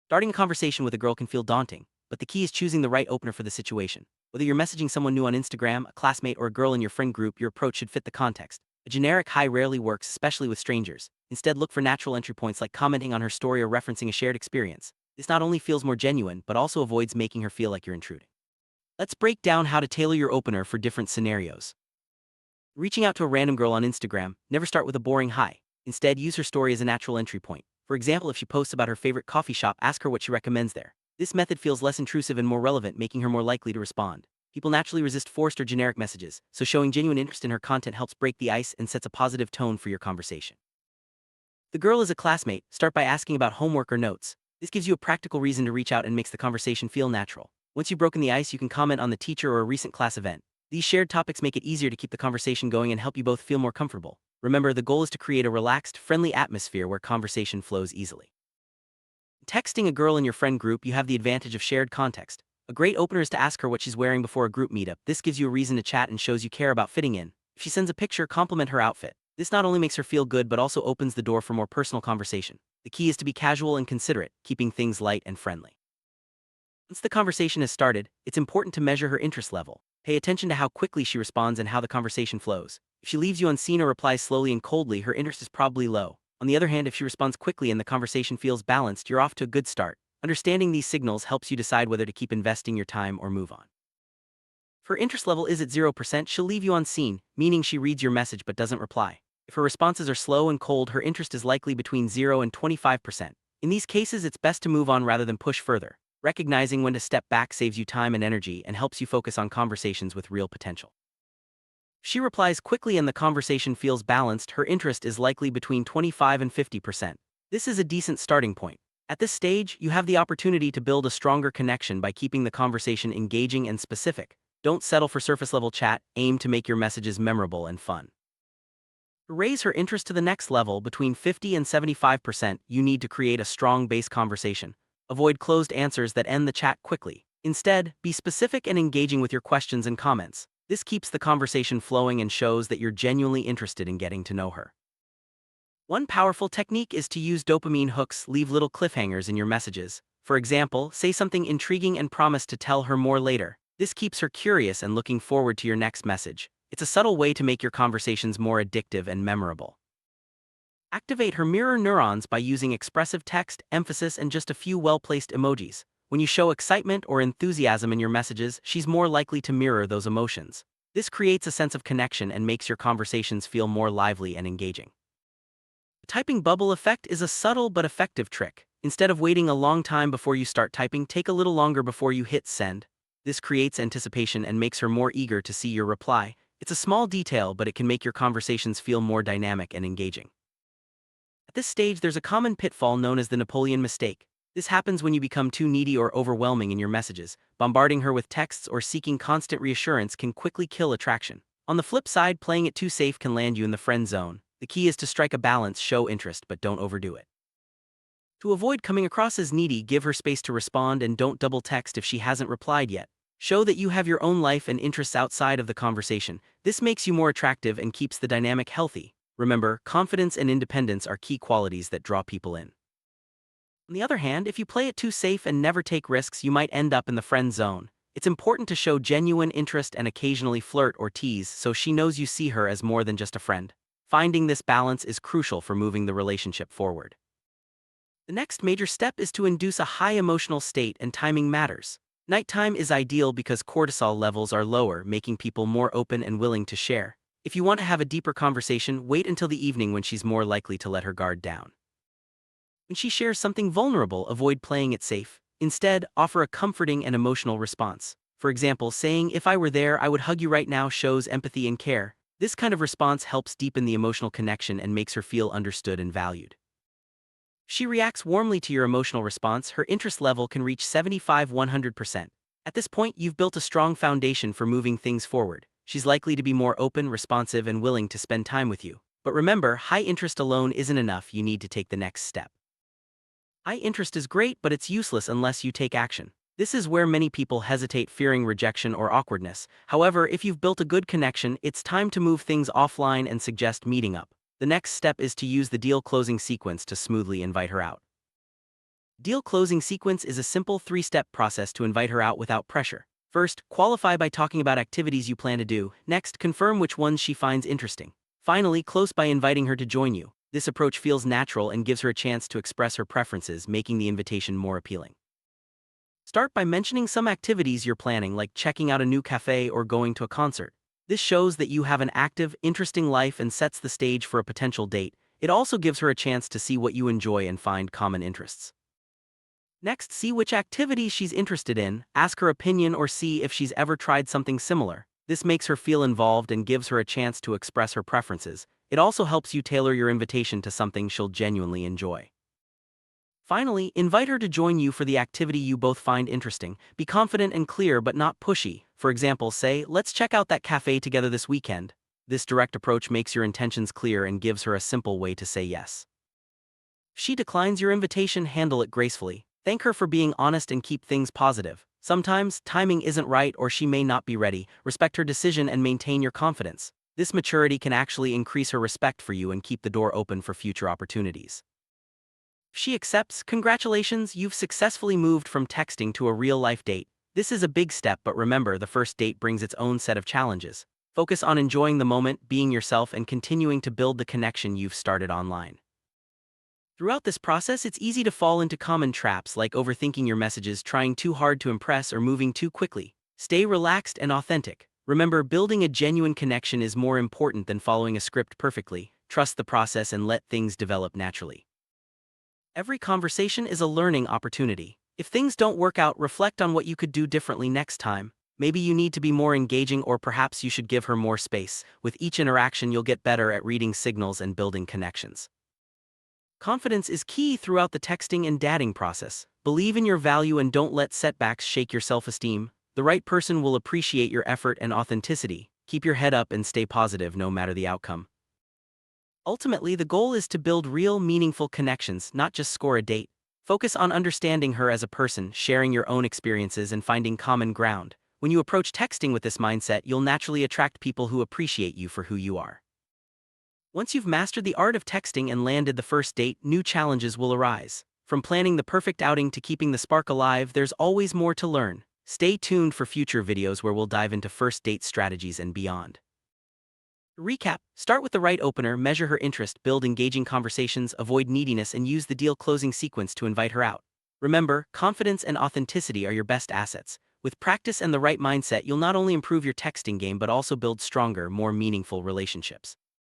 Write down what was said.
Starting a conversation with a girl can feel daunting, but the key is choosing the right opener for the situation. Whether you're messaging someone new on Instagram, a classmate, or a girl in your friend group, your approach should fit the context. A generic hi rarely works, especially with strangers. Instead, look for natural entry points like commenting on her story or referencing a shared experience. This not only feels more genuine, but also avoids making her feel like you're intruding. Let's break down how to tailor your opener for different scenarios. Reaching out to a random girl on Instagram, never start with a boring hi. Instead, use her story as a natural entry point. For example, if she posts about her favorite coffee shop, ask her what she recommends there. This method feels less intrusive and more relevant, making her more likely to respond. People naturally resist forced or generic messages, so showing genuine interest in her content helps break the ice and sets a positive tone for your conversation. The girl is a classmate, start by asking about homework or notes. This gives you a practical reason to reach out and makes the conversation feel natural. Once you've broken the ice, you can comment on the teacher or a recent class event. These shared topics make it easier to keep the conversation going and help you both feel more comfortable. Remember, the goal is to create a relaxed, friendly atmosphere where conversation flows easily. Texting a girl in your friend group, you have the advantage of shared context. A great opener is to ask her what she's wearing before a group meetup. This gives you a reason to chat and shows you care about fitting in. If she sends a picture, compliment her outfit. This not only makes her feel good but also opens the door for more personal conversation. The key is to be casual and considerate, keeping things light and friendly. Once the conversation has started, it's important to measure her interest level. Pay attention to how quickly she responds and how the conversation flows. If she leaves you unseen or replies slowly and coldly, her interest is probably low. On the other hand, if she responds quickly and the conversation feels balanced, you're off to a good start. Understanding these signals helps you decide whether to keep investing your time or move on. If her interest level is at 0%, she'll leave you unseen, meaning she reads your message but doesn't reply. If her responses are slow and cold, her interest is likely between 0 and 25%. In these cases, it's best to move on rather than push further. Recognizing when to step back saves you time and energy and helps you focus on conversations with real potential. If she replies quickly and the conversation feels balanced, her interest is likely between 25 and 50%. This is a decent starting point. At this stage, you have the opportunity to build a stronger connection by keeping the conversation engaging and specific. Don't settle for surface-level chat, aim to make your messages memorable and fun. To raise her interest to the next level, between 50 and 75%, you need to create a strong base conversation. Avoid closed answers that end the chat quickly. Instead, be specific and engaging with your questions and comments. This keeps the conversation flowing and shows that you're genuinely interested in getting to know her. One powerful technique is to use dopamine hooks. Leave little cliffhangers in your messages. For example, say something intriguing and promise to tell her more later. This keeps her curious and looking forward to your next message. It's a subtle way to make your conversations more addictive and memorable. Activate her mirror neurons by using expressive text, emphasis, and just a few well-placed emojis. When you show excitement or enthusiasm in your messages, she's more likely to mirror those emotions. This creates a sense of connection and makes your conversations feel more lively and engaging. The typing bubble effect is a subtle but effective trick. Instead of waiting a long time before you start typing, take a little longer before you hit send. This creates anticipation and makes her more eager to see your reply. It's a small detail, but it can make your conversations feel more dynamic and engaging. At this stage, there's a common pitfall known as the Napoleon mistake. This happens when you become too needy or overwhelming in your messages. Bombarding her with texts or seeking constant reassurance can quickly kill attraction. On the flip side, playing it too safe can land you in the friend zone. The key is to strike a balance, show interest, but don't overdo it. To avoid coming across as needy, give her space to respond and don't double text if she hasn't replied yet. Show that you have your own life and interests outside of the conversation. This makes you more attractive and keeps the dynamic healthy. Remember, confidence and independence are key qualities that draw people in. On the other hand, if you play it too safe and never take risks, you might end up in the friend zone. It's important to show genuine interest and occasionally flirt or tease so she knows you see her as more than just a friend. Finding this balance is crucial for moving the relationship forward. The next major step is to induce a high emotional state, and timing matters. Nighttime is ideal because cortisol levels are lower, making people more open and willing to share. If you want to have a deeper conversation, wait until the evening when she's more likely to let her guard down. When she shares something vulnerable, avoid playing it safe. Instead, offer a comforting and emotional response. For example, saying, "If I were there, I would hug you right now," shows empathy and care. This kind of response helps deepen the emotional connection and makes her feel understood and valued. If she reacts warmly to your emotional response, her interest level can reach 75–100%. At this point, you've built a strong foundation for moving things forward. She's likely to be more open, responsive, and willing to spend time with you. But remember, high interest alone isn't enough. You need to take the next step. High interest is great, but it's useless unless you take action. This is where many people hesitate, fearing rejection or awkwardness. However, if you've built a good connection, it's time to move things offline and suggest meeting up. The next step is to use the deal closing sequence to smoothly invite her out. Deal closing sequence is a simple three-step process to invite her out without pressure. First, qualify by talking about activities you plan to do. Next, confirm which ones she finds interesting. Finally, close by inviting her to join you. This approach feels natural and gives her a chance to express her preferences, making the invitation more appealing. Start by mentioning some activities you're planning, like checking out a new cafe or going to a concert. This shows that you have an active, interesting life and sets the stage for a potential date. It also gives her a chance to see what you enjoy and find common interests. Next, see which activities she's interested in, ask her opinion or see if she's ever tried something similar. This makes her feel involved and gives her a chance to express her preferences. It also helps you tailor your invitation to something she'll genuinely enjoy. Finally, invite her to join you for the activity you both find interesting. Be confident and clear but not pushy. For example, say, "Let's check out that cafe together this weekend." This direct approach makes your intentions clear and gives her a simple way to say yes. If she declines your invitation, handle it gracefully. Thank her for being honest and keep things positive. Sometimes, timing isn't right or she may not be ready. Respect her decision and maintain your confidence. This maturity can actually increase her respect for you and keep the door open for future opportunities. If she accepts, congratulations, you've successfully moved from texting to a real-life date. This is a big step, but remember, the first date brings its own set of challenges. Focus on enjoying the moment, being yourself, and continuing to build the connection you've started online. Throughout this process, it's easy to fall into common traps like overthinking your messages, trying too hard to impress, or moving too quickly. Stay relaxed and authentic. Remember, building a genuine connection is more important than following a script perfectly. Trust the process and let things develop naturally. Every conversation is a learning opportunity. If things don't work out, reflect on what you could do differently next time. Maybe you need to be more engaging, or perhaps you should give her more space. With each interaction, you'll get better at reading signals and building connections. Confidence is key throughout the texting and dating process. Believe in your value and don't let setbacks shake your self-esteem. The right person will appreciate your effort and authenticity. Keep your head up and stay positive no matter the outcome. Ultimately, the goal is to build real, meaningful connections, not just score a date. Focus on understanding her as a person, sharing your own experiences, and finding common ground. When you approach texting with this mindset, you'll naturally attract people who appreciate you for who you are. Once you've mastered the art of texting and landed the first date, new challenges will arise. From planning the perfect outing to keeping the spark alive, there's always more to learn. Stay tuned for future videos where we'll dive into first date strategies and beyond. Recap: start with the right opener, measure her interest, build engaging conversations, avoid neediness, and use the deal closing sequence to invite her out. Remember, confidence and authenticity are your best assets. With practice and the right mindset, you'll not only improve your texting game but also build stronger, more meaningful relationships.